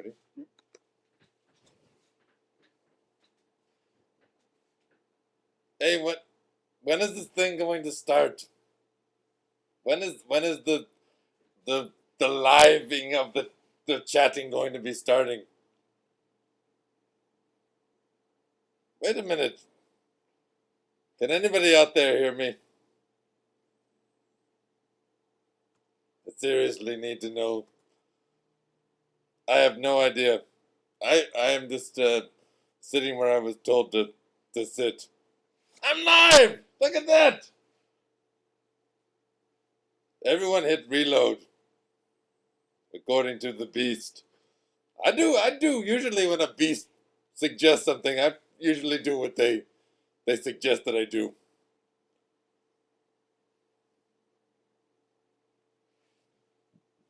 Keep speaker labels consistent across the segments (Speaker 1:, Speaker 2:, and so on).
Speaker 1: Ready? Hey, when is this thing going to start? When is the the living of the chatting going to be starting? Wait a minute. Can anybody out there hear me? I seriously need to know. I have no idea. I am just sitting where I was told to sit. I'm live! Look at that! Everyone hit reload. According to the beast. I do. Usually when a beast suggests something, I usually do what they suggest that I do.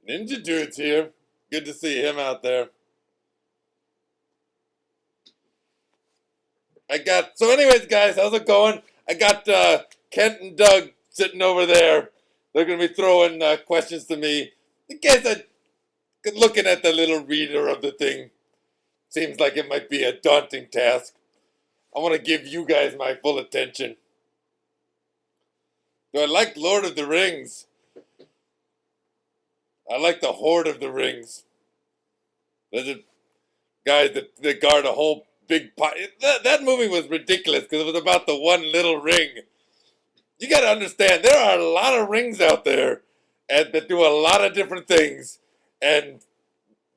Speaker 1: Ninja Dude's here. Good to see him out there. So anyways, guys, how's it going? I got Kent and Doug sitting over there. They're going to be throwing questions to me. In case looking at the little reader of the thing, seems like it might be a daunting task. I want to give you guys my full attention. Do I like Lord of the Rings? I like the Horde of the Rings. There's a guys that guard a whole big pot. That movie was ridiculous because it was about the one little ring. You got to understand, there are a lot of rings out there and that do a lot of different things. And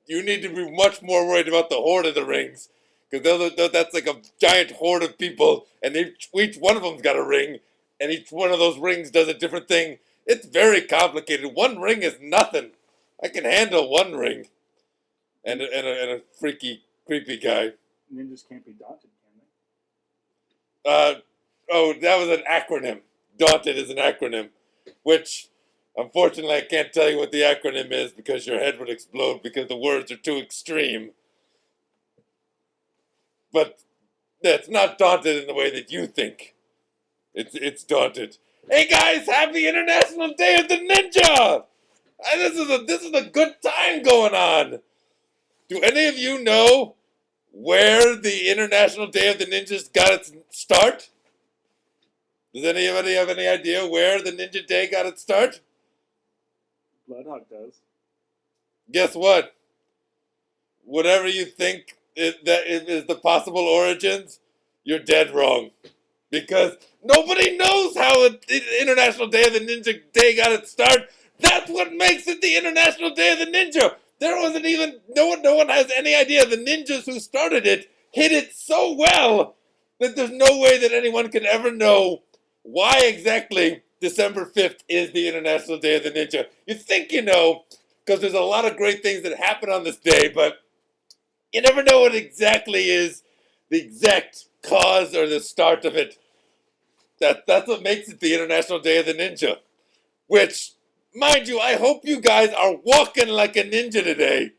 Speaker 1: you need to be much more worried about the Horde of the Rings. Because that's like a giant horde of people. And each one of them's got a ring. And each one of those rings does a different thing. It's very complicated. One ring is nothing. I can handle one ring. And a freaky, creepy guy.
Speaker 2: Ninjas can't be daunted, can
Speaker 1: they? That was an acronym. Daunted is an acronym. Which, unfortunately, I can't tell you what the acronym is because your head would explode because the words are too extreme. But it's not daunted in the way that you think. It's daunted. Hey guys, happy International Day of the Ninja! This is a good time going on. Do any of you know where the International Day of the Ninjas got its start? Does anybody have any idea where the Ninja Day got its start?
Speaker 2: Bloodhawk does.
Speaker 1: Guess what? Whatever you think that is the possible origins, you're dead wrong. Because nobody knows how the International Day of the Ninja Day got its start. That's what makes it the International Day of the Ninja. There wasn't even, no one has any idea. The ninjas who started it hid it so well that there's no way that anyone can ever know why exactly December 5th is the International Day of the Ninja. You think you know, because there's a lot of great things that happen on this day, but you never know what exactly is the exact cause or the start of it. That's what makes it the International Day of the Ninja. Which, mind you, I hope you guys are walking like a ninja today.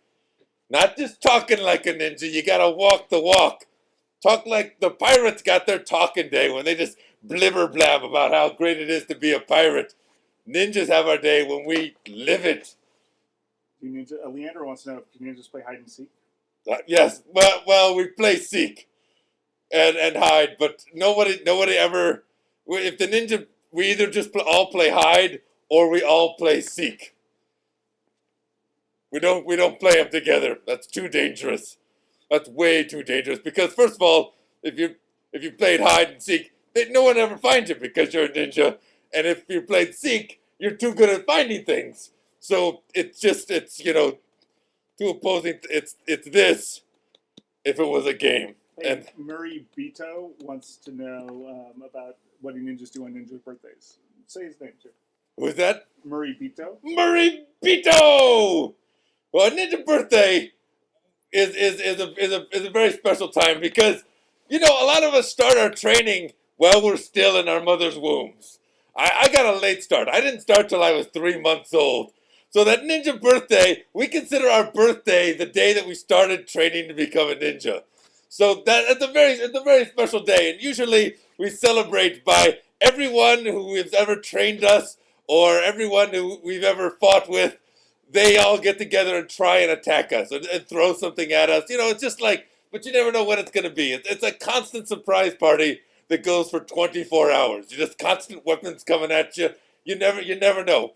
Speaker 1: Not just talking like a ninja, you gotta walk the walk. Talk like the pirates got their talking day when they just blibber blab about how great it is to be a pirate. Ninjas have our day when we live it.
Speaker 2: Leander wants to know if ninjas play hide and seek.
Speaker 1: Yes, well, we play seek and hide, but nobody ever. If the ninja, we either just all play hide or we all play seek. We don't play them together. That's too dangerous. That's way too dangerous because first of all, if you played hide and seek, no one ever finds you because you're a ninja, and if you played seek, you're too good at finding things. So it's two opposing. It's this. If it was a game.
Speaker 2: Hey,
Speaker 1: and
Speaker 2: Murray Bito wants to know about what do ninjas do on ninja birthdays. Say his name too.
Speaker 1: Who's that?
Speaker 2: Murray Bito.
Speaker 1: Murray Bito. Well, ninja birthday is a very special time because a lot of us start our training while we're still in our mother's wombs. I got a late start. I didn't start till I was 3 months old. So that ninja birthday, we consider our birthday the day that we started training to become a ninja. So it's a very special day, and usually we celebrate by everyone who has ever trained us or everyone who we've ever fought with they all get together and try and attack us and throw something at us. It's just like, but you never know when it's going to be. It's a constant surprise party that goes for 24 hours. You just constant weapons coming at you. You never know.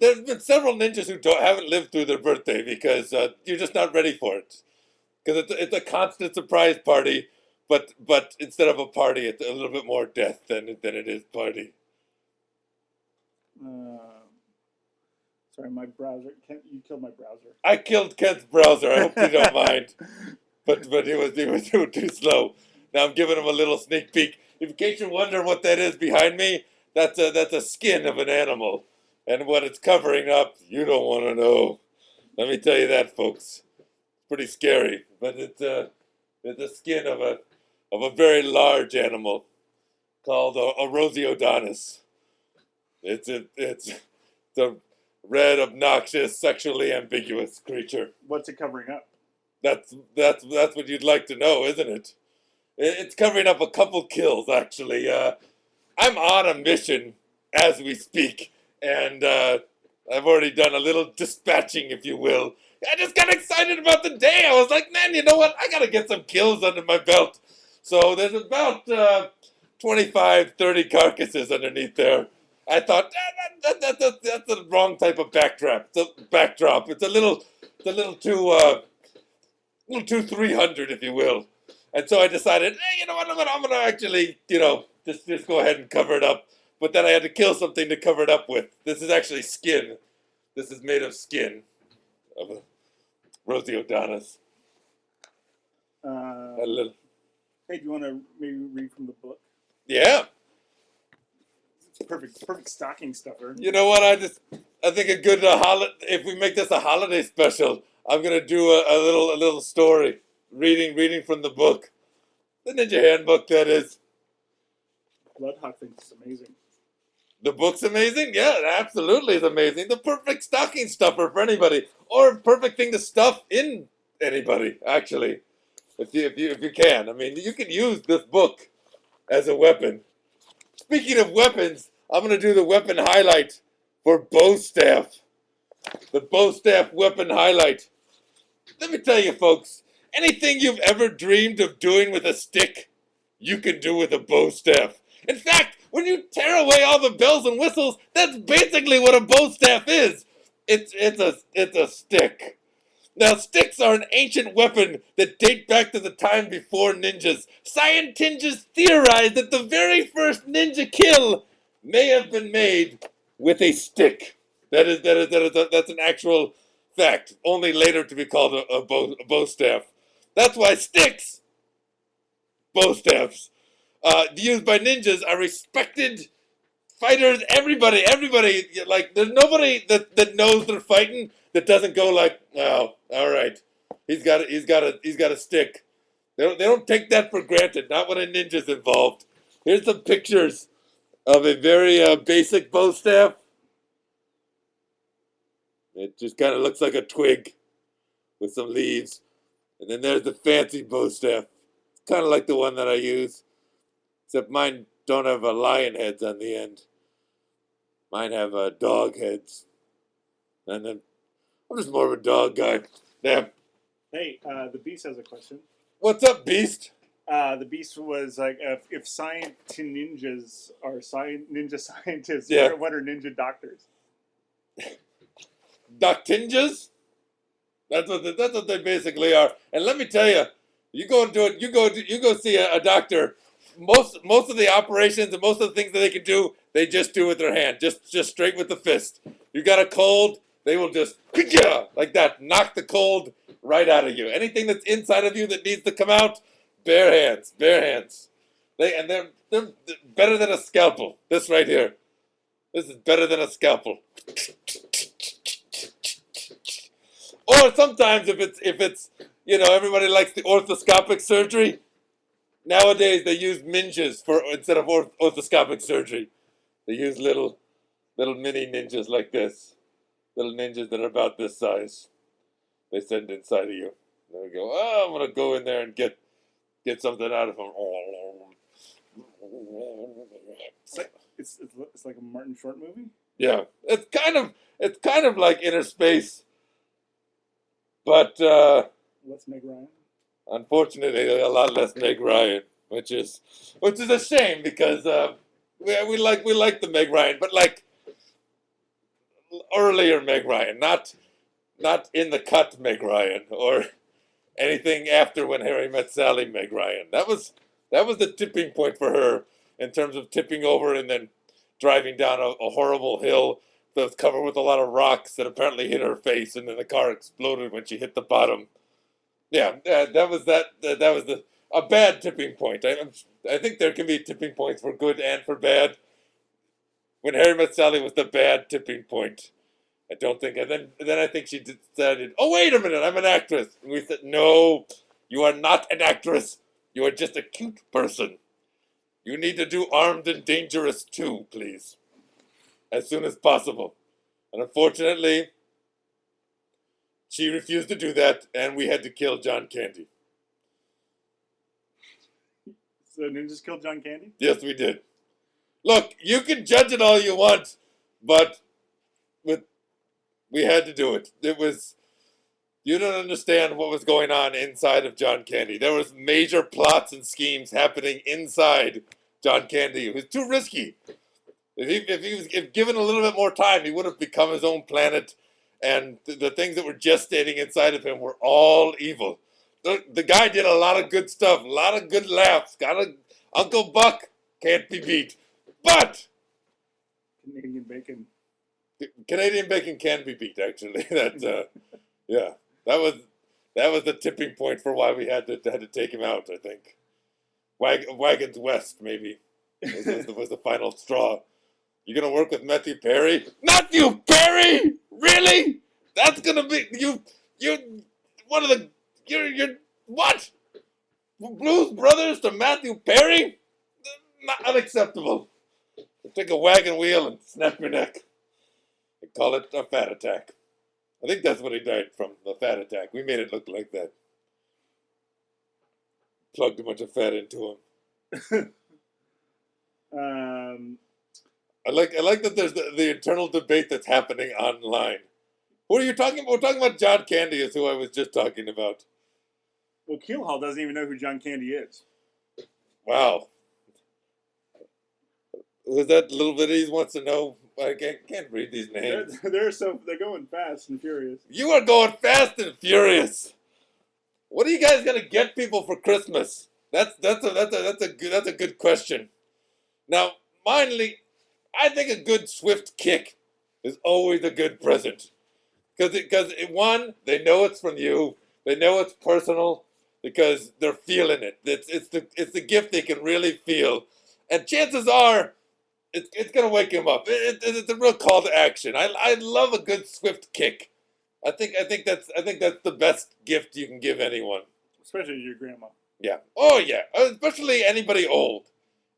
Speaker 1: There's been several ninjas who haven't lived through their birthday because you're just not ready for it. Because it's a constant surprise party, but instead of a party, it's a little bit more death than it is party.
Speaker 2: Sorry, my browser. You killed my browser.
Speaker 1: I killed Kent's browser. I hope you don't mind. But he was too slow. Now I'm giving him a little sneak peek. In case you're wondering what that is behind me, that's a skin of an animal, and what it's covering up, you don't want to know. Let me tell you that, folks. It's pretty scary, but it's the skin of a very large animal called a Rosiodonus. It's a red, obnoxious, sexually ambiguous creature.
Speaker 2: What's it covering up?
Speaker 1: That's what you'd like to know, isn't it? It's covering up a couple kills, actually. I'm on a mission as we speak, and I've already done a little dispatching, if you will. I just got excited about the day. I was like, man, you know what? I gotta get some kills under my belt. So there's about 25, 30 carcasses underneath there. I thought that's the wrong type of backdrop. It's a little too 300, if you will. And so I decided, hey, you know what? I'm gonna actually, just go ahead and cover it up. But then I had to kill something to cover it up with. This is actually skin. This is made of skin of a Rosiodonus.
Speaker 2: Hey, do you want to maybe read from the book?
Speaker 1: Yeah.
Speaker 2: It's perfect stocking stuffer.
Speaker 1: You know what? I think a good if we make this a holiday special, I'm gonna do a little story, reading from the book, the Ninja Handbook. That is.
Speaker 2: Bloodhawk thinks it's amazing.
Speaker 1: The book's amazing. Yeah, it absolutely is amazing. The perfect stocking stuffer for anybody, or a perfect thing to stuff in anybody. Actually, if you can, I mean, you can use this book as a weapon. Speaking of weapons, I'm gonna do the weapon highlight for bow staff. The bow staff weapon highlight. Let me tell you, folks, anything you've ever dreamed of doing with a stick, you can do with a bow staff. In fact, when you tear away all the bells and whistles, that's basically what a bow staff is. It's a stick. Now, sticks are an ancient weapon that date back to the time before ninjas. Scientists theorize that the very first ninja kill may have been made with a stick. That's an actual fact, only later to be called a bow staff. That's why sticks, bow staffs, used by ninjas are respected fighters. Everybody, like, there's nobody that knows they're fighting that doesn't go like, oh, all right, he's got a stick. They don't take that for granted. Not when a ninja's involved. Here's some pictures of a very basic bow staff. It just kind of looks like a twig with some leaves. And then there's the fancy bow staff. It's kind of like the one that I use, except mine don't have lion heads on the end. Mine have dog heads. And then I'm just more of a dog guy. Damn.
Speaker 2: Hey, the Beast has a question.
Speaker 1: What's up, Beast?
Speaker 2: The Beast was like, if ninjas are ninja scientists,
Speaker 1: Yeah.
Speaker 2: what are ninja doctors?
Speaker 1: Doctinjas? That's what they basically are. And let me tell you, you go see a doctor. Most of the operations and most of the things that they can do, they just do with their hand, just straight with the fist. You got a cold, they will just like that, knock the cold right out of you. Anything that's inside of you that needs to come out, bare hands. They're better than a scalpel. This right here, this is better than a scalpel. Or sometimes if it's everybody likes the orthoscopic surgery. Nowadays they use ninjas instead of orthoscopic surgery. They use little mini ninjas like this. Little ninjas that are about this size. They send inside of you. There we go. Oh, I'm gonna go in there and get something out of them.
Speaker 2: It's like a Martin Short movie.
Speaker 1: Yeah, it's kind of like Inner Space, but
Speaker 2: Let's Meg Ryan.
Speaker 1: unfortunately a lot less Meg Ryan, which is a shame because we like the Meg Ryan, but like earlier Meg Ryan, not in the cut Meg Ryan or anything after When Harry Met Sally Meg Ryan. That was the tipping point for her in terms of tipping over and then driving down a horrible hill that was covered with a lot of rocks that apparently hit her face, and then the car exploded when she hit the bottom. Yeah, that was that was a bad tipping point. I think there can be tipping points for good and for bad. When Harry Met Sally was the bad tipping point. I don't think, and then I think she decided, oh wait a minute, I'm an actress. And we said, no, you are not an actress. You are just a cute person. You need to do Armed and Dangerous 2, please, as soon as possible. And unfortunately, she refused to do that, and we had to kill John Candy.
Speaker 2: So ninjas killed John Candy?
Speaker 1: Yes, we did. Look, you can judge it all you want, but we had to do it. You don't understand what was going on inside of John Candy. There was major plots and schemes happening inside John Candy. It was too risky. If he was given a little bit more time, he would have become his own planet, and the things that were gestating inside of him were all evil. The guy did a lot of good stuff, a lot of good laughs. Uncle Buck can't be beat, but
Speaker 2: Canadian bacon.
Speaker 1: Canadian bacon can be beat. Actually, yeah, that was the tipping point for why we had to take him out. I think Wagons West maybe was the final straw. You gonna work with Matthew Perry? Matthew Perry? Really? That's gonna be you're one of the you're what? Blues Brothers to Matthew Perry? Not unacceptable. Take a wagon wheel and snap your neck. They call it a fat attack. I think that's what he died from, the fat attack. We made it look like that. Plugged a bunch of fat into him. I like that there's the internal debate that's happening online. Who are you talking about? We're talking about John Candy is who I was just talking about.
Speaker 2: Well, Keelhaul doesn't even know who John Candy is.
Speaker 1: Wow. Was that little bitties wants to know? I can't read these names.
Speaker 2: They're going fast and furious.
Speaker 1: You are going fast and furious. What are you guys gonna get people for Christmas? That's a good question. Now, finally, I think a good swift kick is always a good present, because one, they know it's from you, they know it's personal, because they're feeling it. It's the gift they can really feel, and chances are, it's gonna wake him up. It's a real call to action. I love a good swift kick. I think that's the best gift you can give anyone.
Speaker 2: Especially your grandma.
Speaker 1: Yeah. Oh yeah. Especially anybody old.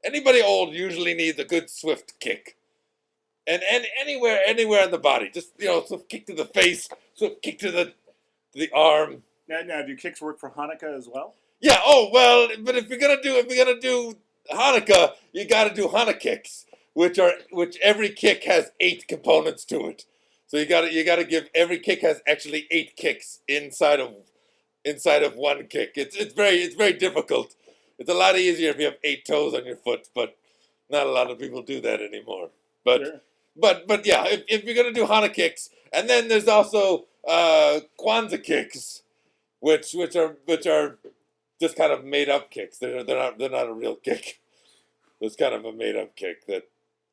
Speaker 1: Anybody old usually needs a good swift kick. And anywhere in the body. Just swift kick to the face, swift kick to the arm.
Speaker 2: Now, do kicks work for Hanukkah as well?
Speaker 1: Yeah. Oh well. But if you're gonna do Hanukkah, you got to do Hana Kicks, which every kick has 8 components to it. So you got to give every kick has actually 8 kicks inside of one kick. It's very difficult. It's a lot easier if you have 8 toes on your foot, but not a lot of people do that anymore. But
Speaker 2: Sure.
Speaker 1: but yeah, if you're gonna do Hana Kicks, and then there's also Kwanzaa kicks, which are just kind of made up kicks. They're not a real kick. It's kind of a made up kick that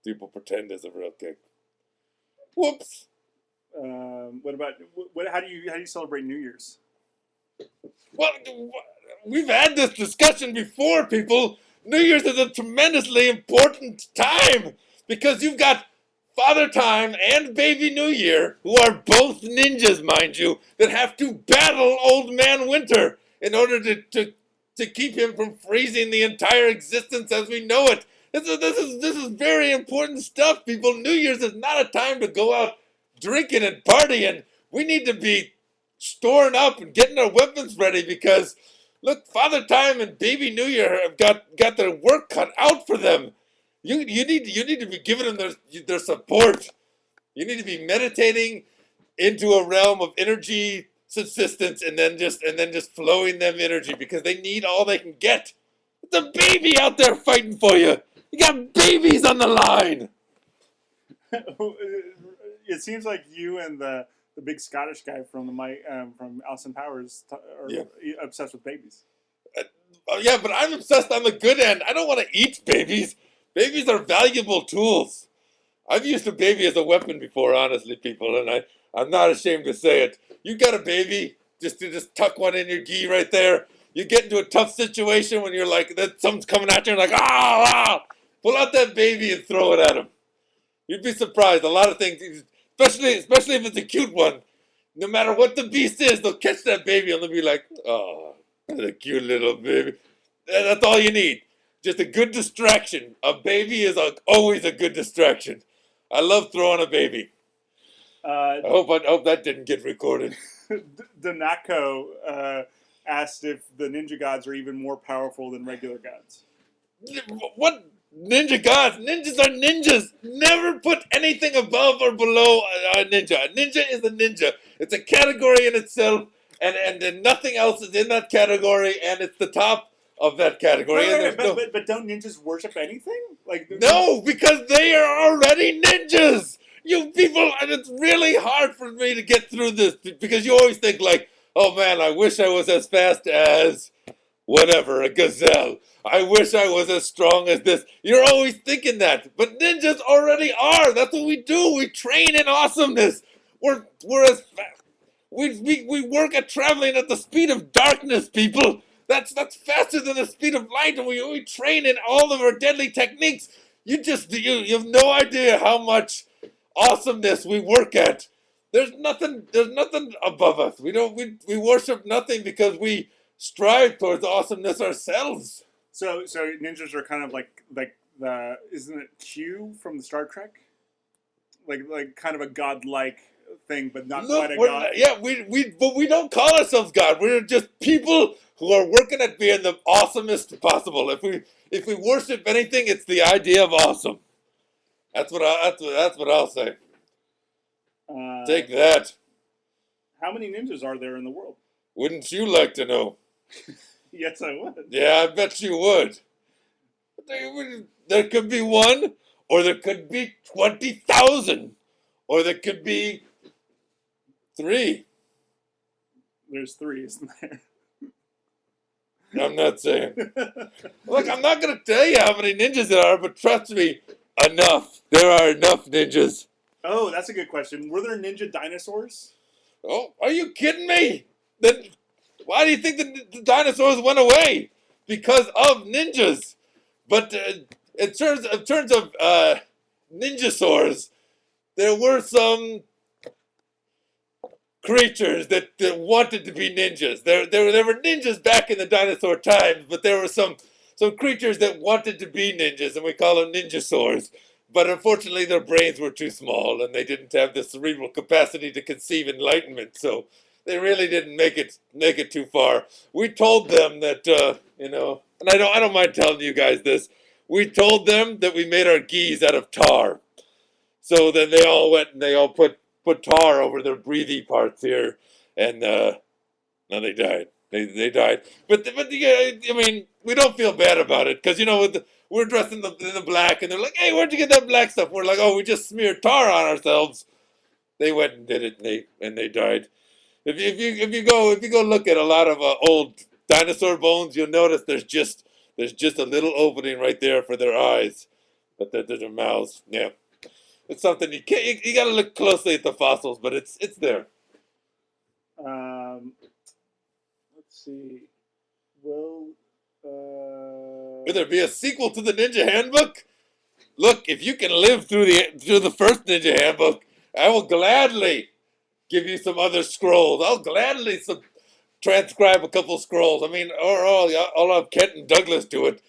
Speaker 1: people pretend is a real kick. Whoops.
Speaker 2: What about how do you celebrate New Year's?
Speaker 1: Well, we've had this discussion before, people. New Year's is a tremendously important time because you've got Father Time and Baby New Year, who are both ninjas, mind you, that have to battle Old Man Winter in order to keep him from freezing the entire existence as we know it. This is very important stuff, people. New Year's is not a time to go out drinking and partying. We need to be storing up and getting our weapons ready because, look, Father Time and Baby New Year have got their work cut out for them. You need to be giving them their support. You need to be meditating into a realm of energy subsistence, and then just flowing them energy because they need all they can get. It's a baby out there fighting for you. You got babies on the line.
Speaker 2: It seems like you and the big Scottish guy from from Austin Powers are obsessed with babies.
Speaker 1: Yeah, but I'm obsessed on the good end. I don't want to eat babies. Babies are valuable tools. I've used a baby as a weapon before, honestly, people, and I'm not ashamed to say it. You got a baby, just tuck one in your gi right there. You get into a tough situation when you're like, that something's coming at you, and like, pull out that baby and throw it at him. You'd be surprised. A lot of things, especially if it's a cute one. No matter what the beast is, they'll catch that baby and they'll be like, oh, that's a cute little baby. And that's all you need. Just a good distraction. A baby is always a good distraction. I love throwing a baby. I hope that didn't get recorded.
Speaker 2: Donako asked if the ninja gods are even more powerful than regular gods.
Speaker 1: What ninja gods? Ninjas are ninjas. Never put anything above or below a ninja. A ninja is a ninja. It's a category in itself, and then nothing else is in that category, and it's the top of that category.
Speaker 2: But don't ninjas worship anything?
Speaker 1: No, because they are already ninjas. You people, and it's really hard for me to get through this because you always think like, oh man, I wish I was as fast as whatever, a gazelle. I wish I was as strong as this. You're always thinking that, but ninjas already are. That's what we do. We train in awesomeness. We're as fast. We work at traveling at the speed of darkness, people. That's faster than the speed of light, and we train in all of our deadly techniques. You have no idea how much awesomeness we work at. There's nothing above us. We worship nothing because we strive towards awesomeness ourselves.
Speaker 2: So ninjas are kind of like the, isn't it Q from the Star Trek? Like kind of a godlike thing, but not quite a god.
Speaker 1: Yeah, but we don't call ourselves God. We're just people who are working at being the awesomest possible. If we worship anything, it's the idea of awesome. That's what I'll say. Take that.
Speaker 2: How many ninjas are there in the world?
Speaker 1: Wouldn't you like to know?
Speaker 2: Yes, I would.
Speaker 1: Yeah, I bet you would. There could be one, or there could be 20,000, or there could be 3.
Speaker 2: There's 3, isn't there?
Speaker 1: I'm not saying. Look, I'm not going to tell you how many ninjas there are, but trust me, enough. There are enough ninjas.
Speaker 2: Oh, that's a good question. Were there ninja dinosaurs?
Speaker 1: Oh, are you kidding me? Then why do you think the dinosaurs went away? Because of ninjas. But in terms of ninjasaurs, there were some creatures that wanted to be ninjas. There were ninjas back in the dinosaur times, but there were some creatures that wanted to be ninjas, and we call them ninjasaurs. But unfortunately, their brains were too small, and they didn't have the cerebral capacity to conceive enlightenment. So they really didn't make it too far. We told them that and I don't mind telling you guys this. We told them that we made our gis out of tar. So then they all went and they all put tar over their breathy parts here, and now they died. They died. But yeah, I mean, we don't feel bad about it because we're dressed in the black, and they're like, "Hey, where'd you get that black stuff?" We're like, "Oh, we just smeared tar on ourselves." They went and did it, and they died. If you go look at a lot of old dinosaur bones, you'll notice there's just a little opening right there for their eyes, but their mouths. Yeah, it's something you got to look closely at the fossils, but it's there.
Speaker 2: Let's see. Will
Speaker 1: there be a sequel to the Ninja Handbook? Look, if you can live through the first Ninja Handbook, I will gladly give you some other scrolls. I'll gladly transcribe a couple scrolls. I mean, or I'll have Kent and Douglas do it.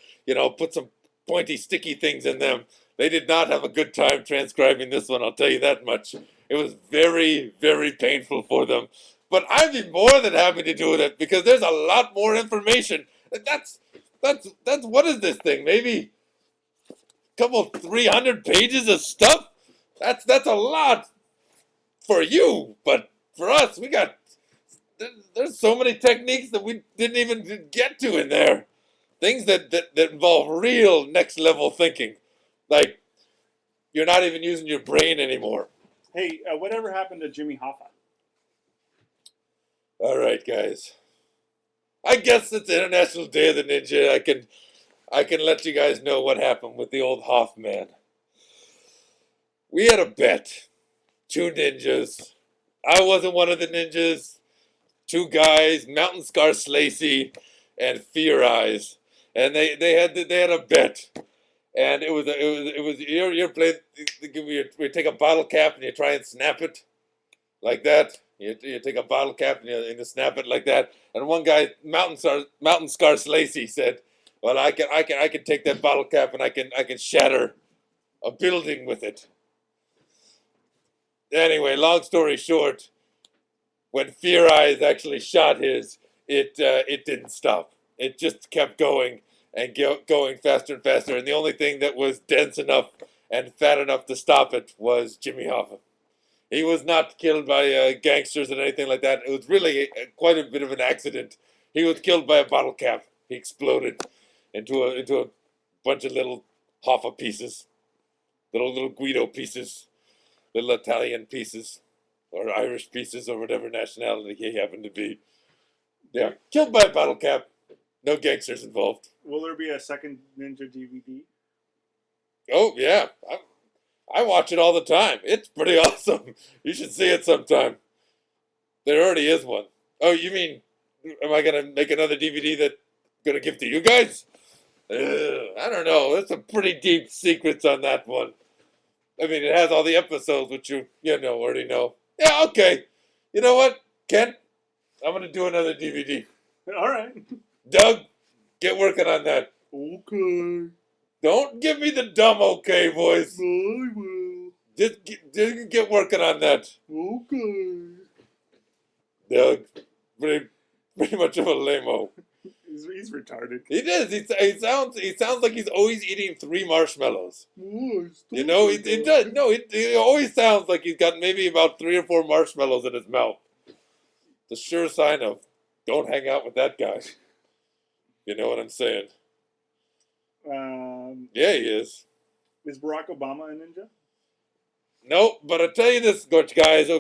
Speaker 1: Put some pointy, sticky things in them. They did not have a good time transcribing this one, I'll tell you that much. It was very, very painful for them. But I'd be more than happy to do it because there's a lot more information. That's what is this thing? Maybe a couple 300 pages of stuff? That's a lot. for you, but for us, there's so many techniques that we didn't even get to in there. Things that involve real next level thinking. Like, you're not even using your brain anymore.
Speaker 2: Hey, whatever happened to Jimmy Hoffa?
Speaker 1: All right, guys. I guess it's International Day of the Ninja. I can let you guys know what happened with the old Hoffman. We had a bet. 2 ninjas. I wasn't one of the ninjas. 2 guys, Mountain Scar Slacy and Fear Eyes. And they had a bet. And it was you're playing, we take a bottle cap and you try and snap it like that. You take a bottle cap and you snap it like that. And one guy, Mountain Scar Slacy, said, "Well, I can take that bottle cap and I can shatter a building with it." Anyway, long story short, when Fear Eyes actually shot his, it didn't stop. It just kept going and going faster and faster. And the only thing that was dense enough and fat enough to stop it was Jimmy Hoffa. He was not killed by gangsters or anything like that. It was really quite a bit of an accident. He was killed by a bottle cap. He exploded into a bunch of little Hoffa pieces, little Guido pieces, little Italian pieces, or Irish pieces, or whatever nationality he happened to be. Yeah, killed by a bottle cap. No gangsters involved.
Speaker 2: Will there be a second Ninja DVD?
Speaker 1: Oh, yeah. I watch it all the time. It's pretty awesome. You should see it sometime. There already is one. Oh, you mean, am I going to make another DVD that I'm going to give to you guys? I don't know. There's some pretty deep secrets on that one. I mean, it has all the episodes, which you already know. Yeah, okay. You know what, Kent? I'm going to do another DVD.
Speaker 2: All right.
Speaker 1: Doug, get working on that.
Speaker 2: Okay.
Speaker 1: Don't give me the dumb okay voice.
Speaker 2: I will.
Speaker 1: Just get working on that.
Speaker 2: Okay.
Speaker 1: Doug, pretty much of a lame-o.
Speaker 2: He's retarded.
Speaker 1: He is. He sounds like he's always eating 3 marshmallows.
Speaker 2: Oh,
Speaker 1: You know, he does. No, he always sounds like he's got maybe about 3 or 4 marshmallows in his mouth. It's a sure sign of don't hang out with that guy. You know what I'm saying? Yeah, he is.
Speaker 2: Is Barack Obama a ninja?
Speaker 1: Nope, but I'll tell you this, guys.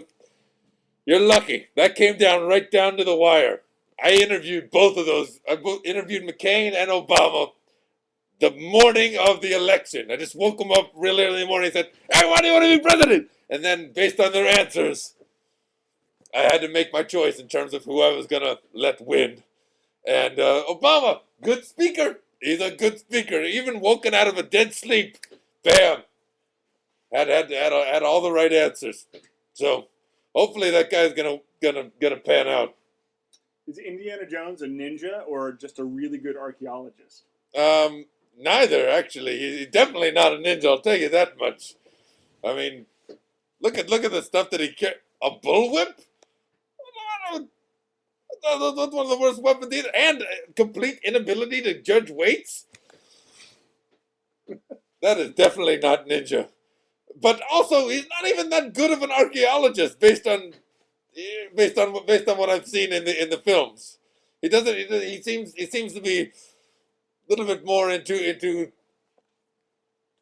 Speaker 1: You're lucky. That came right down to the wire. I interviewed both of those. I interviewed McCain and Obama the morning of the election. I just woke them up really early in the morning and said, "Hey, why do you want to be president?" And then, based on their answers, I had to make my choice in terms of who I was going to let win. And Obama, good speaker. He's a good speaker. Even woken out of a dead sleep, bam, had all the right answers. So hopefully that guy's gonna pan out.
Speaker 2: Is Indiana Jones a ninja or just a really good archaeologist?
Speaker 1: Neither actually. He's definitely not a ninja. I'll tell you that much. I mean, look at the stuff that he carried. A bullwhip. That's one of the worst weapons either. And complete inability to judge weights. That is definitely not ninja. But also, he's not even that good of an archaeologist based on what I've seen in the films. He doesn't. He seems to be a little bit more into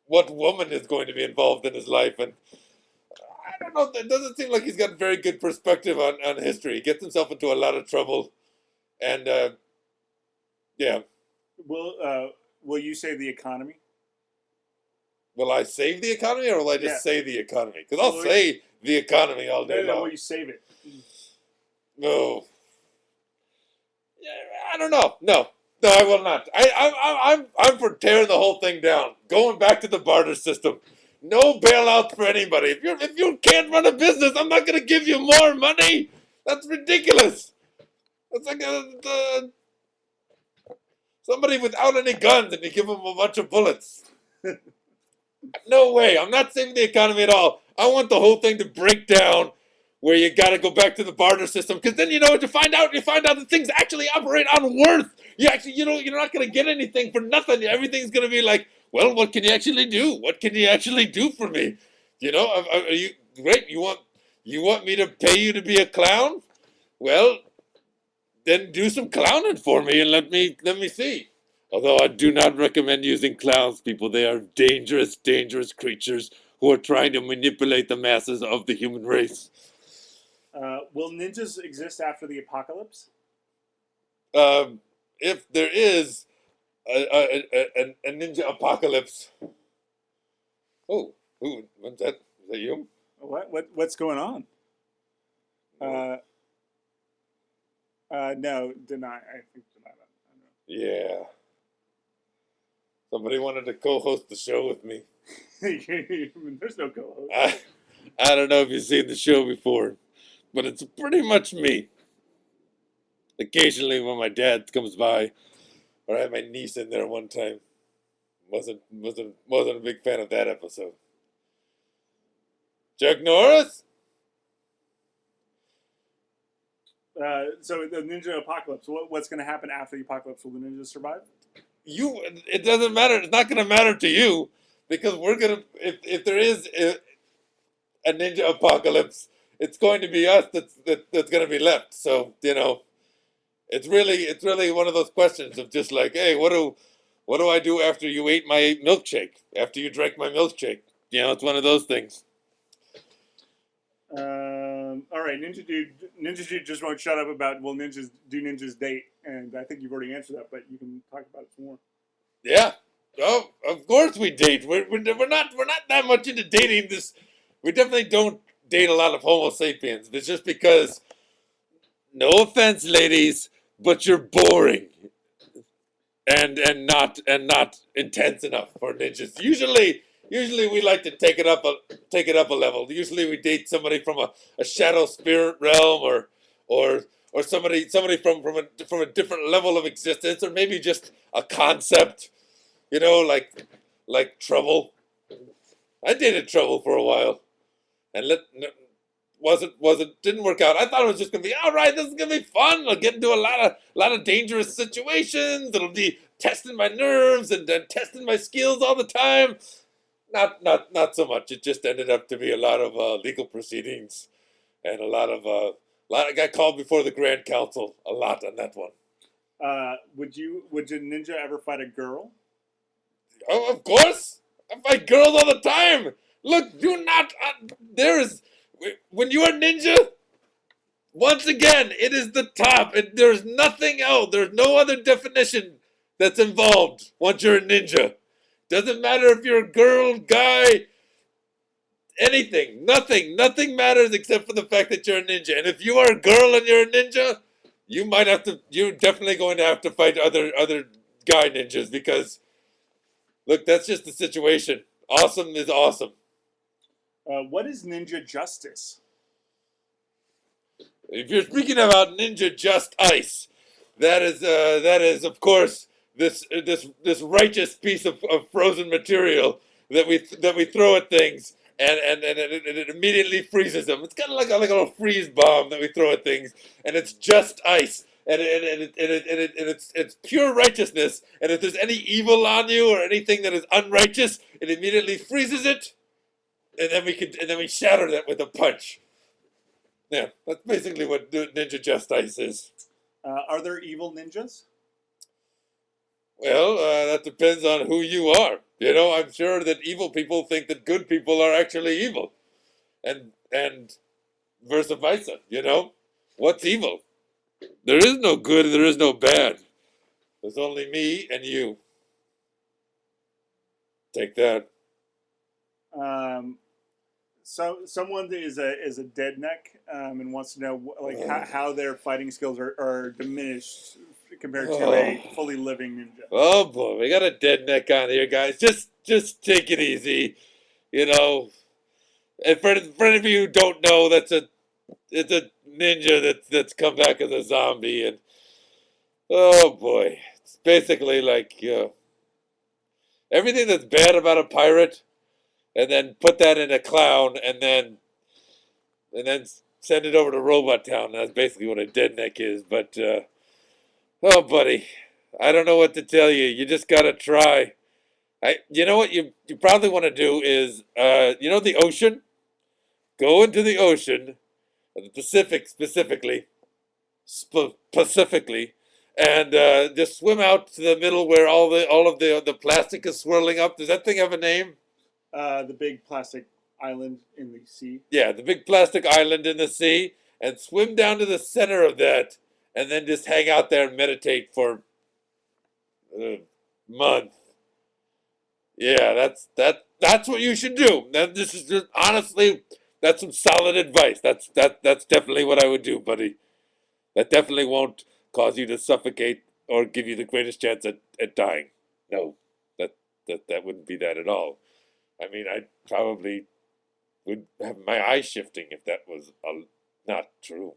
Speaker 1: what woman is going to be involved in his life, and I don't know. It doesn't seem like he's got very good perspective on history. He gets himself into a lot of trouble, and yeah.
Speaker 2: Will you save the economy?
Speaker 1: Will I save the economy, or will I just say the economy? Because I'll say the economy all day long.
Speaker 2: Will you save it?
Speaker 1: No. Yeah, I don't know. No, I will not. I'm for tearing the whole thing down. Going back to the barter system. No bailouts for anybody. If you can't run a business, I'm not going to give you more money. That's ridiculous. That's like somebody without any guns, and you give them a bunch of bullets. No way. I'm not saving the economy at all. I want the whole thing to break down, where you got to go back to the barter system, because then you know what you find out. You find out that things actually operate on worth. You're not going to get anything for nothing. Everything's going to be like, well, what can you actually do? What can you actually do for me? You know, are you great? You You want me to pay you to be a clown? Well, then do some clowning for me and let me see. Although I do not recommend using clowns, people. They are dangerous, dangerous creatures who are trying to manipulate the masses of the human race.
Speaker 2: Will ninjas exist after the apocalypse?
Speaker 1: If there is a ninja apocalypse. Oh, what's that? Is that you?
Speaker 2: What's going on? No, deny. I think deny that.
Speaker 1: Yeah. Somebody wanted to co-host the show with me.
Speaker 2: There's no co-host.
Speaker 1: I don't know if you've seen the show before, but it's pretty much me. Occasionally, when my dad comes by, or I had my niece in there one time, wasn't a big fan of that episode. Chuck Norris?
Speaker 2: So the ninja apocalypse. What's going to happen after the apocalypse? Will the ninjas survive?
Speaker 1: It doesn't matter. It's not going to matter to you because we're gonna. If there is a ninja apocalypse, it's going to be us that's going to be left. So it's really one of those questions of just like, hey, what do I do after you ate my milkshake? After you drank my milkshake? It's one of those things.
Speaker 2: All right, Ninja Dude just won't shut up about will ninjas date, and I think you've already answered that, but you can talk about it some more.
Speaker 1: Yeah. Oh, of course we date. We're not that much into dating. We definitely don't date a lot of Homo sapiens. It's just because, no offense, ladies, but you're boring. And not intense enough for ninjas. Usually we like to take it up a level. Usually we date somebody from a shadow spirit realm or somebody from a different level of existence, or maybe just a concept, like Trouble. I dated Trouble for a while, and didn't work out. I thought it was just gonna be all right. This is gonna be fun. I'll get into a lot of dangerous situations. It'll be testing my nerves and testing my skills all the time. Not so much. It just ended up to be a lot of legal proceedings and a lot of I got called before the Grand Council a lot on that one.
Speaker 2: Would a ninja ever fight a girl?
Speaker 1: Oh, of course. I fight girls all the time. Look, do not. When you are ninja, once again, it is the top. There's nothing else. There's no other definition that's involved once you're a ninja. Doesn't matter if you're a girl, guy, anything. Nothing matters except for the fact that you're a ninja. And if you are a girl and you're a ninja, you're definitely going to have to fight other guy ninjas because, look, that's just the situation. Awesome is awesome.
Speaker 2: What is ninja justice?
Speaker 1: If you're speaking about ninja just ice, that is of course this righteous piece of frozen material that we throw at things and it immediately freezes them. It's kind of like a little freeze bomb that we throw at things, and it's just ice. And it's pure righteousness. And if there's any evil on you or anything that is unrighteous, it immediately freezes it, and then we shatter that with a punch. Yeah, that's basically what Ninja Just Ice is.
Speaker 2: Are there evil ninjas?
Speaker 1: Well, that depends on who you are. I'm sure that evil people think that good people are actually evil, and vice versa. What's evil? There is no good, there is no bad. There's only me and you. Take that.
Speaker 2: So someone is a dead neck and wants to know how their fighting skills are diminished compared to a fully living ninja.
Speaker 1: Oh boy, we got a dead neck on here, guys. Just take it easy. And for any of you who don't know, it's a ninja that's come back as a zombie, and oh boy, it's basically like everything that's bad about a pirate, and then put that in a clown, and then send it over to Robot Town. That's basically what a dead neck is. But oh, buddy, I don't know what to tell you. You just gotta try. You know what you probably want to do is the ocean. go into the ocean, the Pacific specifically, and just swim out to the middle where all of the plastic is swirling up. Does that thing have a name?
Speaker 2: The big plastic island in the sea.
Speaker 1: Yeah, the big plastic island in the sea, and swim down to the center of that, and then just hang out there and meditate for a month. Yeah, that's what you should do. And this is just honestly, that's some solid advice. That's definitely what I would do, buddy. That definitely won't cause you to suffocate or give you the greatest chance at dying. No, that wouldn't be that at all. I mean, I probably would have my eyes shifting if that was not true.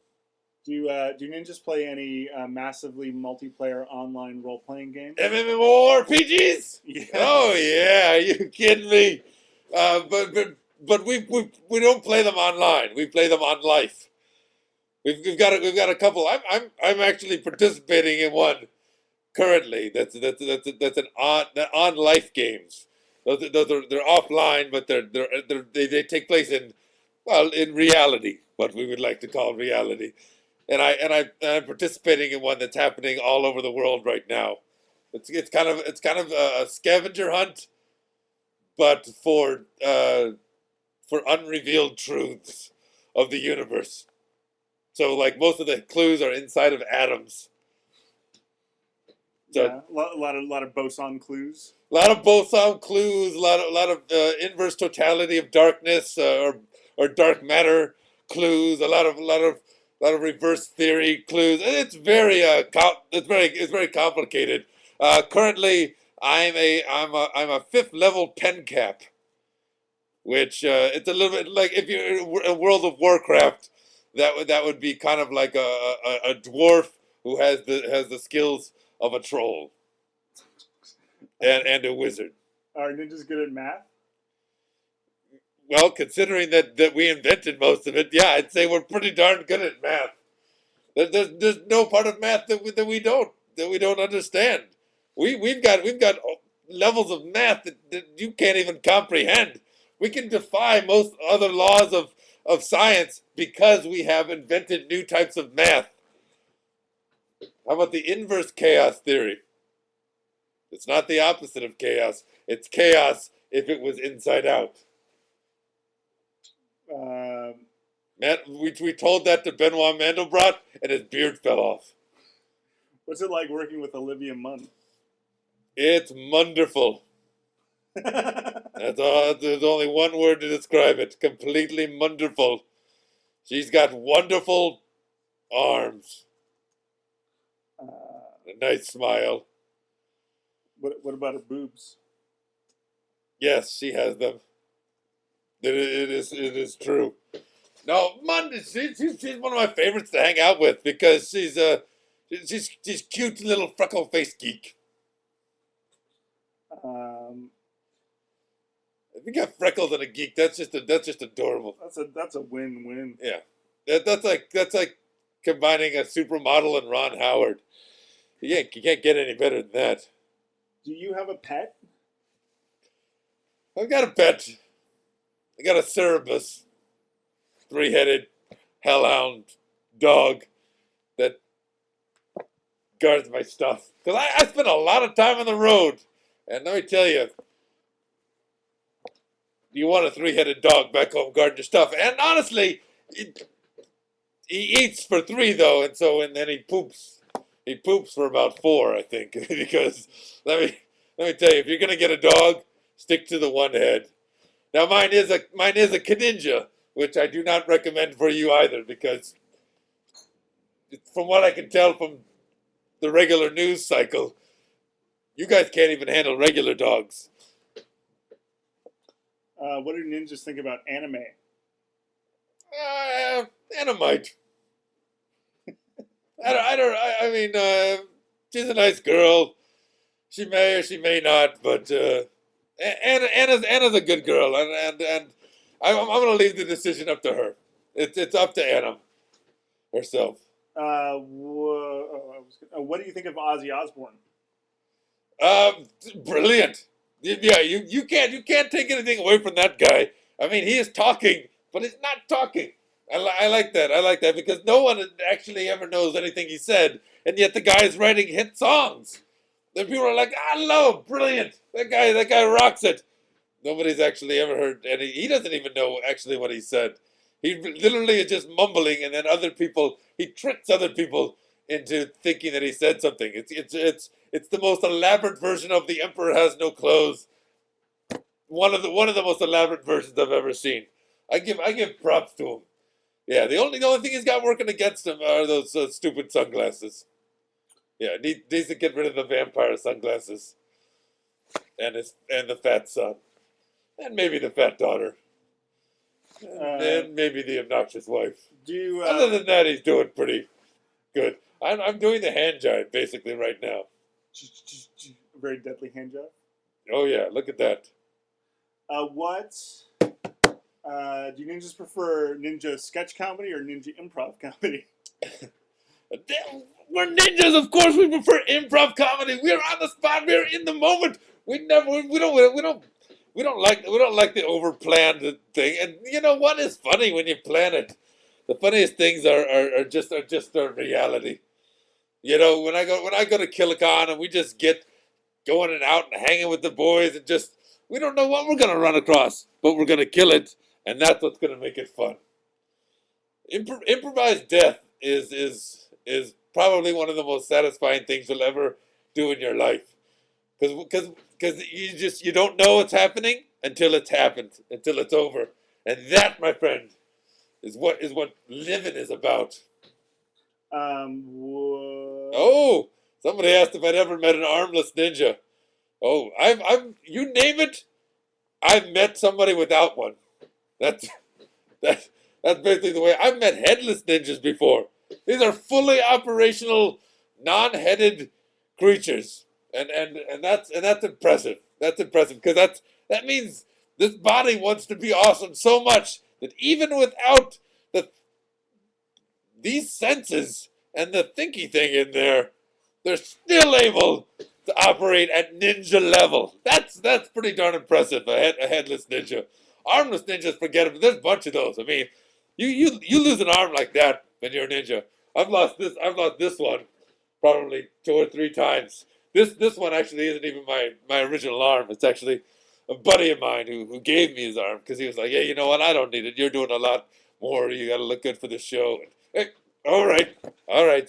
Speaker 2: Do ninjas play any massively multiplayer online role playing games?
Speaker 1: MMORPGs?
Speaker 2: Yeah.
Speaker 1: Oh yeah, are you kidding me? But we don't play them online. We play them on life. We've got a couple. I'm actually participating in one currently. That's an on life games. They're offline, but they take place in reality, what we would like to call reality. And I'm participating in one that's happening all over the world right now. It's kind of a scavenger hunt, but for unrevealed truths of the universe. So like most of the clues are inside of atoms. So,
Speaker 2: yeah, a lot of boson clues.
Speaker 1: A lot of boson clues, a lot of inverse totality of darkness or dark matter clues, a lot of reverse theory clues. It's very it's very complicated. Currently, I'm a 5th level pen cap, which it's a little bit like if you're in World of Warcraft, that would be kind of like a dwarf who has the skills of a troll and a wizard.
Speaker 2: Are ninjas good at math?
Speaker 1: Well, considering that we invented most of it, yeah, I'd say we're pretty darn good at math. There's no part of math that we don't understand. We've got levels of math that you can't even comprehend. We can defy most other laws of science because we have invented new types of math. How about the inverse chaos theory? It's not the opposite of chaos. It's chaos if it was inside out. We told that to Benoit Mandelbrot, and his beard fell off.
Speaker 2: What's it like working with Olivia Munn?
Speaker 1: It's wonderful. That's all. There's only one word to describe it. Completely wonderful. She's got wonderful arms. A nice smile.
Speaker 2: What about her boobs?
Speaker 1: Yes, she has them. It is true. No, she's one of my favorites to hang out with because she's cute little freckle faced geek. If you got freckles and a geek, that's just adorable.
Speaker 2: That's a win-win.
Speaker 1: Yeah, that's like combining a supermodel and Ron Howard. You can't get any better than that.
Speaker 2: Do you have a pet?
Speaker 1: I've got a pet. I got a Cerebus, 3-headed hellhound dog that guards my stuff. Because I spend a lot of time on the road. And let me tell you, you want a 3-headed dog back home guarding your stuff. And honestly, he eats for 3 though, and then he poops. He poops for about 4, I think. Because let me tell you, if you're gonna get a dog, stick to the one head. Now mine is a Caninja, which I do not recommend for you either, because from what I can tell from the regular news cycle, you guys can't even handle regular dogs.
Speaker 2: What do ninjas think about anime?
Speaker 1: Animite. I mean, she's a nice girl. She may or she may not, but Anna's a good girl, and I'm gonna leave the decision up to her. It's up to Anna herself.
Speaker 2: What do you think of Ozzy Osbourne?
Speaker 1: Brilliant. Yeah, you can't take anything away from that guy. I mean, he is talking, but he's not talking. I like that. I like that because no one actually ever knows anything he said, and yet the guy is writing hit songs. Then people are like, I love, brilliant. That guy rocks it. Nobody's actually ever heard any. He doesn't even know actually what he said. He literally is just mumbling, and then he tricks other people into thinking that he said something. It's the most elaborate version of "The Emperor Has No Clothes." One of the most elaborate versions I've ever seen. I give props to him. Yeah, the only thing he's got working against him are those stupid sunglasses. Yeah, needs to get rid of the vampire sunglasses, and the fat son, and maybe the fat daughter, and maybe the obnoxious wife. Other than that, he's doing pretty good. I'm doing the hand jive basically right now.
Speaker 2: Very deadly hand job.
Speaker 1: Oh yeah, look at that.
Speaker 2: What do you ninjas prefer? Ninja sketch comedy or ninja improv comedy?
Speaker 1: We're ninjas, of course. We prefer improv comedy. We're on the spot. We're in the moment. We don't like the overplanned thing. And you know what is funny when you plan it? The funniest things are just a reality. You know, when I go to Killicon and we just get going and out and hanging with the boys and just we don't know what we're gonna run across, but we're gonna kill it, and that's what's gonna make it fun. Improvised death is probably one of the most satisfying things you'll ever do in your life, because you don't know what's happening until it's happened, until it's over, and that, my friend, is what living is about. Oh, somebody asked if I'd ever met an armless ninja. Oh, I've you name it, I've met somebody without one. That's that's that's basically the way. I've met headless ninjas before. These are fully operational, non-headed creatures, and that's impressive. That's impressive because that means this body wants to be awesome so much that even without the these senses and the thinky thing in there, they're still able to operate at ninja level. That's pretty darn impressive. A headless ninja, armless ninjas, forget it. There's a bunch of those. I mean, you lose an arm like that when you're a ninja. I've lost this one probably 2 or 3 times. This one actually isn't even my original arm. It's actually a buddy of mine who gave me his arm because he was like, yeah, you know what? I don't need it. You're doing a lot more. You got to look good for the show. Hey, all right.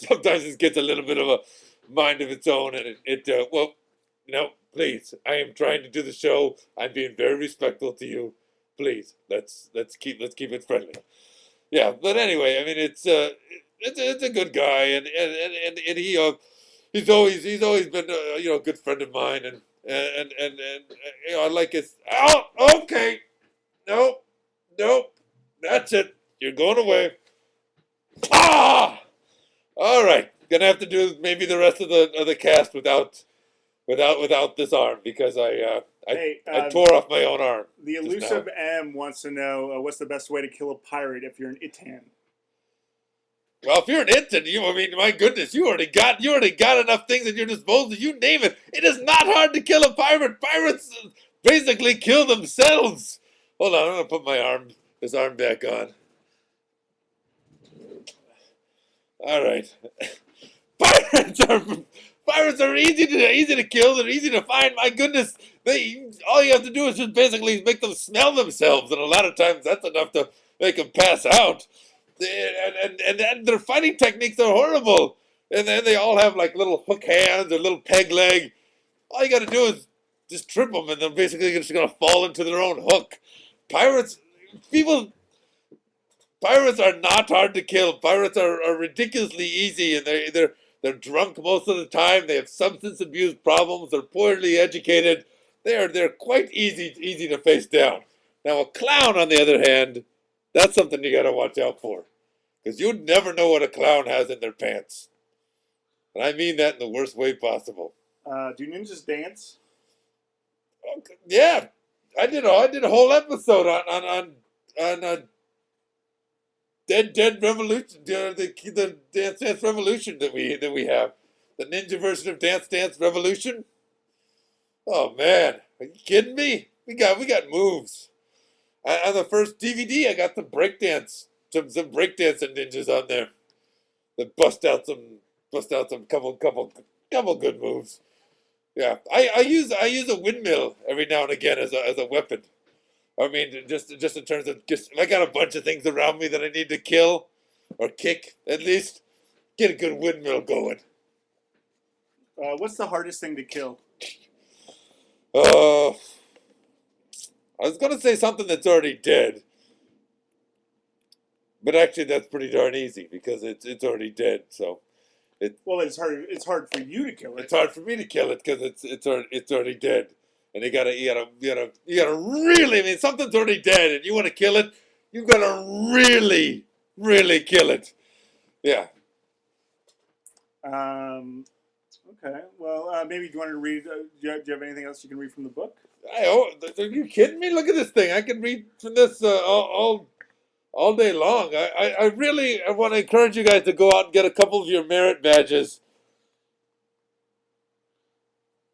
Speaker 1: Sometimes it gets a little bit of a mind of its own, and well, no, please. I am trying to do the show. I'm being very respectful to you. Please, let's keep it friendly. Yeah, but anyway, I mean, it's a good guy, and he's always been a good friend of mine, and I like his. Oh, okay, nope, that's it. You're going away. Ah, all right. Gonna have to do maybe the rest of the cast without this arm because I tore off my own arm.
Speaker 2: The elusive M wants to know what's the best way to kill a pirate if you're an Itan.
Speaker 1: Well, if you're an Itan, my goodness, you already got enough things at your disposal. You name it. It is not hard to kill a pirate. Pirates basically kill themselves. Hold on, I'm gonna put this arm back on. All right. Pirates are easy to kill. They're easy to find. My goodness, all you have to do is just basically make them smell themselves, and a lot of times that's enough to make them pass out. And their fighting techniques are horrible. And then they all have like little hook hands or little peg leg. All you got to do is just trip them, and they're basically just gonna fall into their own hook. Pirates are not hard to kill. Pirates are ridiculously easy, and they're drunk most of the time. They have substance abuse problems. They're poorly educated. They're quite easy to face down. Now a clown, on the other hand, that's something you got to watch out for, because you never know what a clown has in their pants, and I mean that in the worst way possible.
Speaker 2: Do ninjas dance?
Speaker 1: Yeah, I did a whole episode on Dead Revolution, the Dance Revolution that we have, the ninja version of Dance Revolution. Oh man, are you kidding me? We got moves. On the first DVD, I got some breakdance, some breakdancing ninjas on there that bust out some couple good moves. Yeah, I use a windmill every now and again as a weapon. I mean, just in terms of just if I got a bunch of things around me that I need to kill or kick, at least get a good windmill going.
Speaker 2: What's the hardest thing to kill?
Speaker 1: Uh, I was gonna say something that's already dead, but actually that's pretty darn easy because it's already dead. So
Speaker 2: Well, it's hard. It's hard for you to kill it.
Speaker 1: it's hard for me to kill it because it's already dead, and you gotta really. I mean, something's already dead, and you want to kill it. You gotta really kill it. Yeah.
Speaker 2: Okay. Well, maybe do you want to read? Do you have anything else you can read from the book?
Speaker 1: Are you kidding me? Look at this thing. I can read from this all day long. I really want to encourage you guys to go out and get a couple of your merit badges.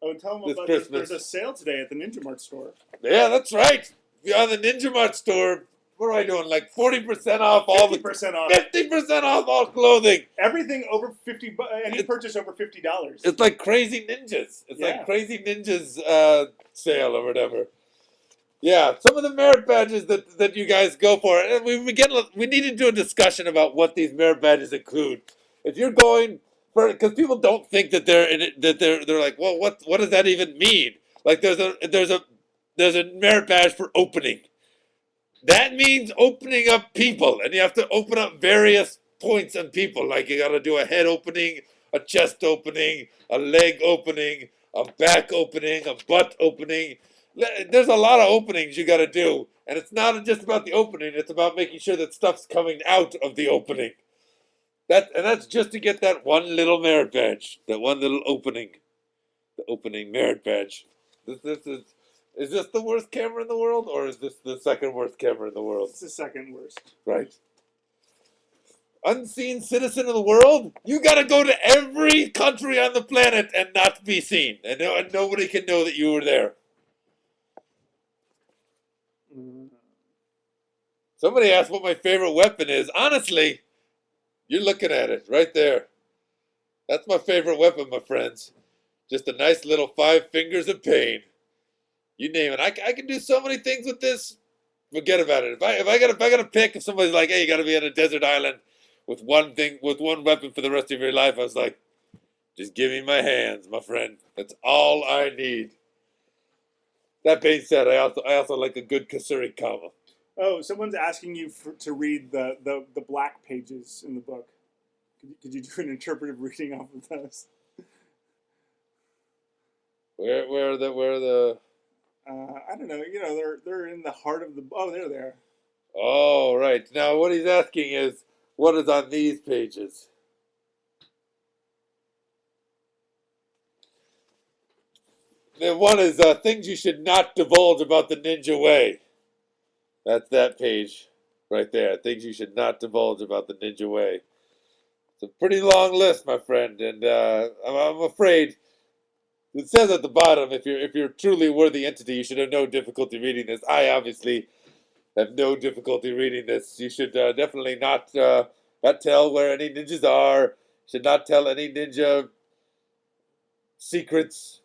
Speaker 2: Oh, and tell them
Speaker 1: This
Speaker 2: about
Speaker 1: Christmas.
Speaker 2: there's a sale today at the Ninja Mart store.
Speaker 1: Yeah, that's right. On the Ninja Mart store, what am I doing? Like 40% off all
Speaker 2: 50% off.
Speaker 1: 50% off all clothing.
Speaker 2: Everything over any purchase over $50.
Speaker 1: It's like Crazy Ninjas. It's
Speaker 2: Yeah.
Speaker 1: like Crazy Ninjas sale or whatever. Yeah, some of the merit badges that you guys go for, and we need to do a discussion about what these merit badges include. If you're going for, because people don't think that they're like, well, what does that even mean? Like there's a merit badge for opening. That means opening up people, and you have to open up various points on people. Like you got to do a head opening, a chest opening, a leg opening, a back opening, a butt opening. There's a lot of openings you got to do, and it's not just about the opening. It's about making sure that stuff's coming out of the opening. That's just to get that one little merit badge, that one little opening, the opening merit badge. Is this the worst camera in the world, or is this the second worst camera in the world?
Speaker 2: It's the second worst.
Speaker 1: Right. Unseen citizen of the world? You gotta go to every country on the planet and not be seen, and nobody can know that you were there. Somebody asked what my favorite weapon is. Honestly, you're looking at it right there. That's my favorite weapon, my friends. Just a nice little 5 fingers of pain. You name it. I can do so many things with this. Forget about it. If I gotta pick, if somebody's like, hey, you gotta be on a desert island with one weapon for the rest of your life, I was like, just give me my hands, my friend. That's all I need. That being said, I also like a good Kasuri Kama.
Speaker 2: Oh, someone's asking you to read the black pages in the book. Could you do an interpretive reading off of those?
Speaker 1: Where are the
Speaker 2: I don't know. You know, they're in the heart of the. Oh, they're there.
Speaker 1: Oh, right. Now what he's asking is, what is on these pages? The one is things you should not divulge about the ninja way. That's that page right there. Things you should not divulge about the ninja way. It's a pretty long list, my friend, and I'm afraid it says at the bottom, if you're truly a worthy entity, you should have no difficulty reading this. I obviously have no difficulty reading this. You should definitely not tell where any ninjas are. Should not tell any ninja secrets.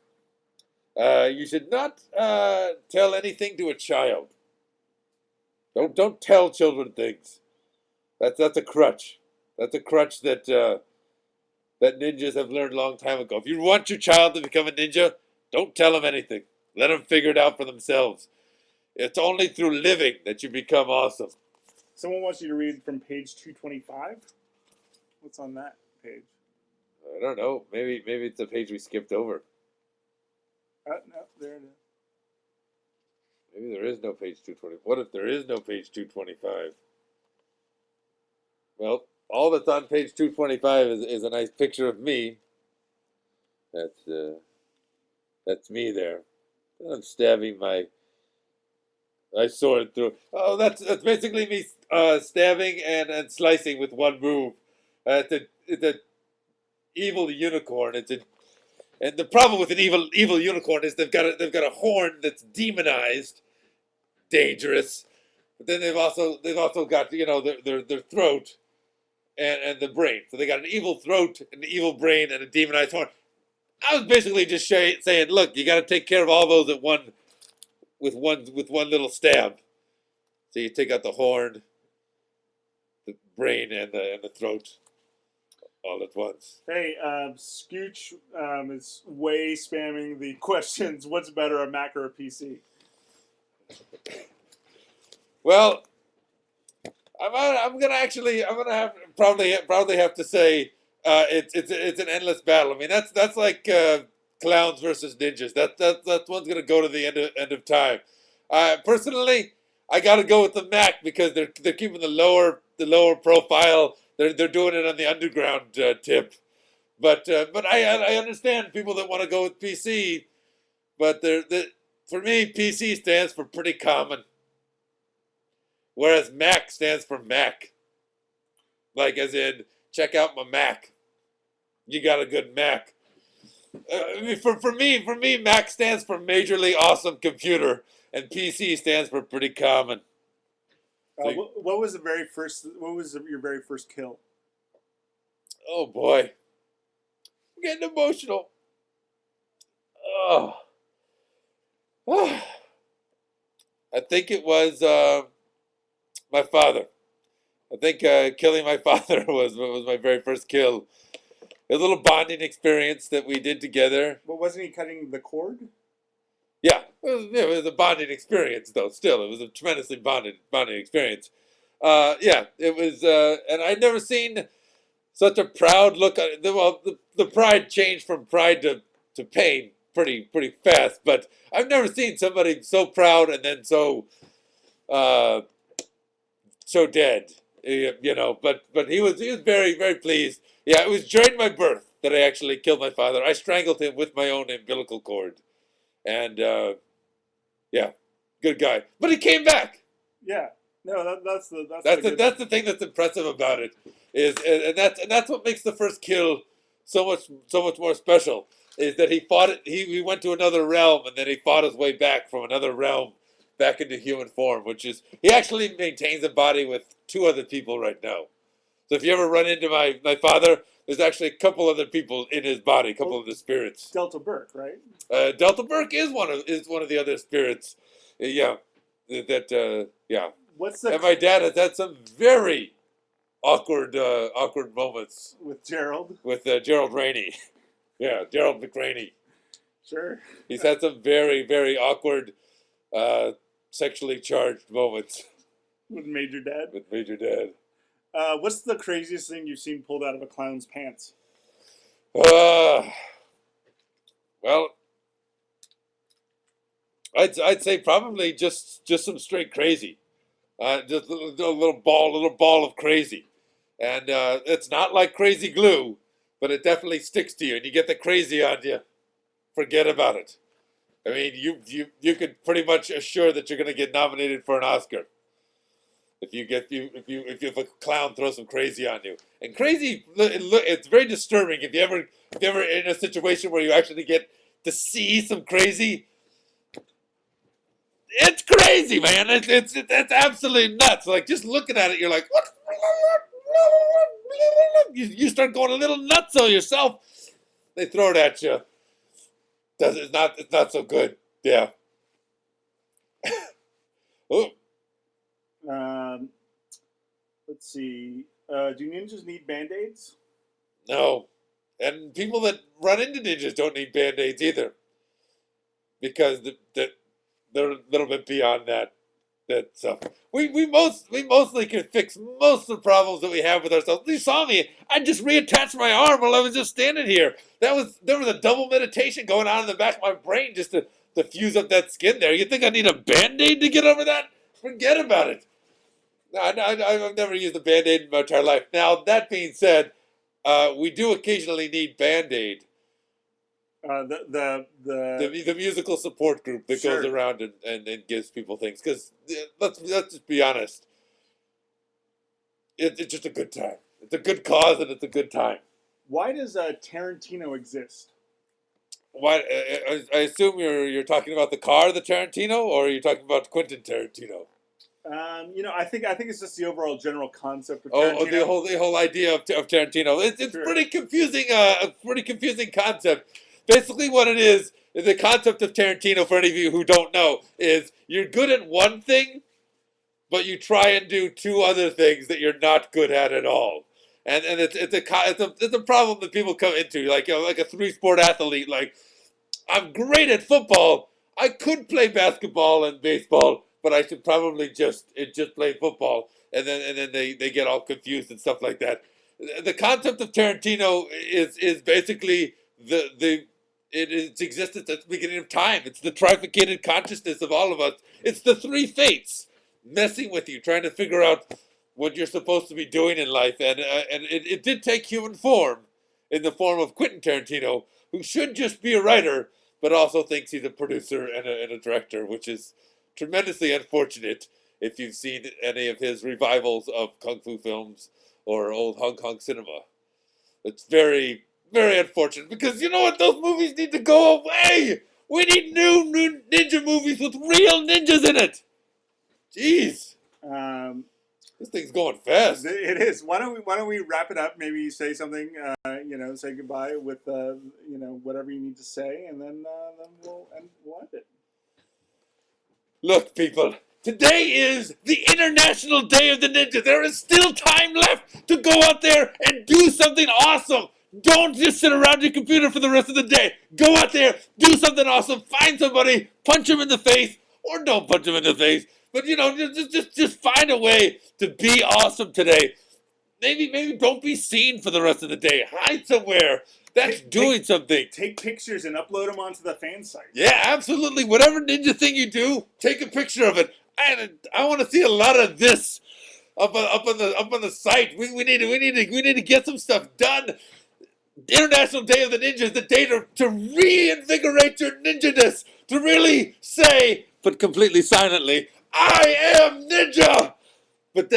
Speaker 1: You should not tell anything to a child. Don't tell children things. That's a crutch. That's a crutch that ninjas have learned a long time ago. If you want your child to become a ninja, don't tell them anything. Let them figure it out for themselves. It's only through living that you become awesome.
Speaker 2: Someone wants you to read from page 225. What's on that page?
Speaker 1: I don't know. Maybe it's a page we skipped over.
Speaker 2: No, there it is.
Speaker 1: Maybe there is no page 220. What if there is no page 225? Well, all that's on page 225 is a nice picture of me. That's me there. I'm stabbing my sword through. Oh, that's basically me stabbing and slicing with one move. It's a evil unicorn. And the problem with an evil unicorn is they've got a horn that's demonized, dangerous, But then they've also got their throat and the brain. So they got an evil throat, an evil brain, and a demonized horn. I was basically just saying, look, you got to take care of all those at one with one little stab. So you take out the horn, the brain, and the throat all at once.
Speaker 2: Hey, Scooch is way spamming the questions. What's better, a Mac or a PC?
Speaker 1: Well, I'm gonna have probably have to say it's an endless battle. I mean that's like clowns versus ninjas. That one's gonna go to the end of time. Personally, I gotta go with the Mac because they're keeping the lower profile. They're doing it on the underground tip. But I understand people that want to go with PC. But for me, PC stands for pretty common. Whereas Mac stands for Mac. Like as in, check out my Mac. You got a good Mac. I mean, for me, Mac stands for majorly awesome computer, and PC stands for pretty common. So,
Speaker 2: what was the very first? What was your very first kill?
Speaker 1: oh boy, I'm getting emotional. Oh, I think it was my father. I think killing my father was my very first kill. A little bonding experience that we did together.
Speaker 2: But wasn't he cutting the cord?
Speaker 1: Yeah, it was a bonding experience, though. Still, it was a tremendously bonding experience. Yeah, it was, and I'd never seen such a proud look. Well, the pride changed from pride to pain pretty fast. But I've never seen somebody so proud and then uh, so dead. But he was very pleased. Yeah, it was during my birth that I actually killed my father. I strangled him with my own umbilical cord, and yeah, good guy. But he came back.
Speaker 2: Yeah. No, that's
Speaker 1: the thing that's impressive about it is, and that's what makes the first kill so much more special. Is that he fought it? He went to another realm, and then he fought his way back from another realm back into human form. Which is, he actually maintains a body with 2 other people right now. So if you ever run into my father, there's actually a couple other people in his body, a couple of the spirits.
Speaker 2: Delta Burke, right?
Speaker 1: Delta Burke is one of the other spirits. Yeah, yeah. And my dad has had some very awkward moments
Speaker 2: with Gerald?
Speaker 1: With Gerald Rainey. Yeah, Gerald McRaney.
Speaker 2: Sure.
Speaker 1: He's had some very awkward, sexually charged moments.
Speaker 2: With Major Dad?
Speaker 1: With Major Dad.
Speaker 2: What's the craziest thing you've seen pulled out of a clown's pants?
Speaker 1: Well, I'd say probably just some straight crazy. Just a little ball of crazy, and it's not like crazy glue, but it definitely sticks to you, and you get the crazy on you. Forget about it. I mean, you could pretty much assure that you're going to get nominated for an Oscar if a clown throws some crazy on you. And crazy, it's very disturbing if you ever in a situation where you actually get to see some crazy. It's crazy, man. It's absolutely nuts. Like, just looking at it, you're like, what? You start going a little nuts on yourself. They throw it at you. It's not so good. Yeah. Oh.
Speaker 2: Let's see. Do ninjas need band-aids?
Speaker 1: No. And people that run into ninjas don't need band-aids either. Because they're a little bit beyond that stuff. We mostly can fix most of the problems that we have with ourselves. You saw me. I just reattached my arm while I was just standing here. There was a double meditation going on in the back of my brain just to fuse up that skin there. You think I need a band-aid to get over that? Forget about it. No, I've never used a band-aid in my entire life. Now, that being said, we do occasionally need band-aid. The musical support group that goes around and gives people things. Because let's just be honest, it's just a good time. It's a good cause and it's a good time.
Speaker 2: Why does Tarantino exist?
Speaker 1: Why? I assume you're talking about the car, the Tarantino, or are you talking about Quentin Tarantino?
Speaker 2: I think it's just the overall general concept of
Speaker 1: Oh,
Speaker 2: Tarantino.
Speaker 1: the whole idea of Tarantino. It's
Speaker 2: Sure.
Speaker 1: pretty confusing. A pretty confusing concept. Basically, what it is the concept of Tarantino. For any of you who don't know, is you're good at one thing, but you try and do two other things that you're not good at all. And it's a problem that people come into, like like a three-sport athlete. Like, I'm great at football. I could play basketball and baseball, but I should probably just play football. And then they get all confused and stuff like that. The concept of Tarantino is basically its existence at the beginning of time. It's the trifurcated consciousness of all of us. It's the three fates messing with you, trying to figure out what you're supposed to be doing in life. And it did take human form in the form of Quentin Tarantino, who should just be a writer, but also thinks he's a producer and a director, which is tremendously unfortunate if you've seen any of his revivals of kung fu films or old Hong Kong cinema. It's very, very unfortunate, because you know what? Those movies need to go away. We need new ninja movies with real ninjas in it. Jeez,
Speaker 2: Um,
Speaker 1: this thing's going fast.
Speaker 2: it is. Why don't we wrap it up? Maybe say something. Say goodbye with whatever you need to say, and then we'll end it.
Speaker 1: Look, people, today is the International Day of the Ninja. There is still time left to go out there and do something awesome. Don't just sit around your computer for the rest of the day. Go out there, do something awesome. Find somebody, punch them in the face, or don't punch them in the face. But just find a way to be awesome today. Maybe don't be seen for the rest of the day. Hide somewhere. That's doing something.
Speaker 2: Take pictures and upload them onto the fan site.
Speaker 1: Yeah, absolutely. Whatever ninja thing you do, take a picture of it. I want to see a lot of this up on the site. We need to get some stuff done. The International Day of the Ninja is the day to reinvigorate your ninja-ness, to really say, but completely silently, I am ninja. But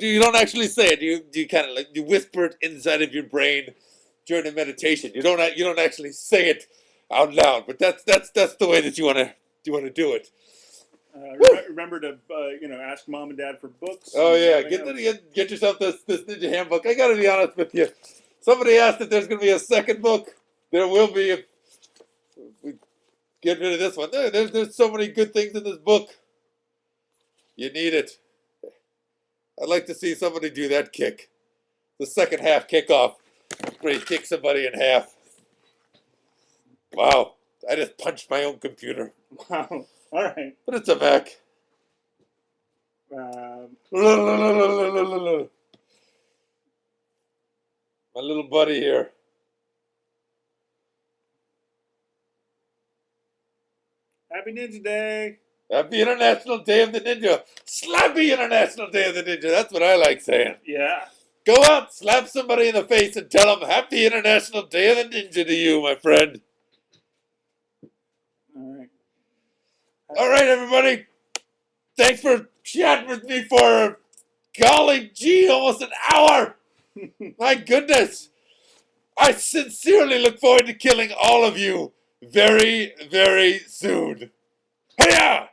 Speaker 1: you don't actually say it. You kind of you whisper it inside of your brain during a meditation. You don't actually say it out loud. But that's the way that you want to do it.
Speaker 2: Remember to ask mom and dad for books.
Speaker 1: Oh yeah, get yourself this ninja handbook. I gotta be honest with you. Somebody asked if there's gonna be a second book. There will be if we get rid of this one. There's so many good things in this book. You need it. I'd like to see somebody do that kick. The second half kickoff, where you kick somebody in half. Wow, I just punched my own computer.
Speaker 2: Wow. All right.
Speaker 1: But it's a Mac. My little buddy here.
Speaker 2: Happy Ninja Day.
Speaker 1: Happy International Day of the Ninja. Slappy International Day of the Ninja. That's what I like saying.
Speaker 2: Yeah.
Speaker 1: Go out, slap somebody in the face, and tell them Happy International Day of the Ninja to you, my friend.
Speaker 2: All right.
Speaker 1: All right, everybody. Thanks for chatting with me for, golly gee, almost an hour. My goodness. I sincerely look forward to killing all of you very, very soon. Hey-ya!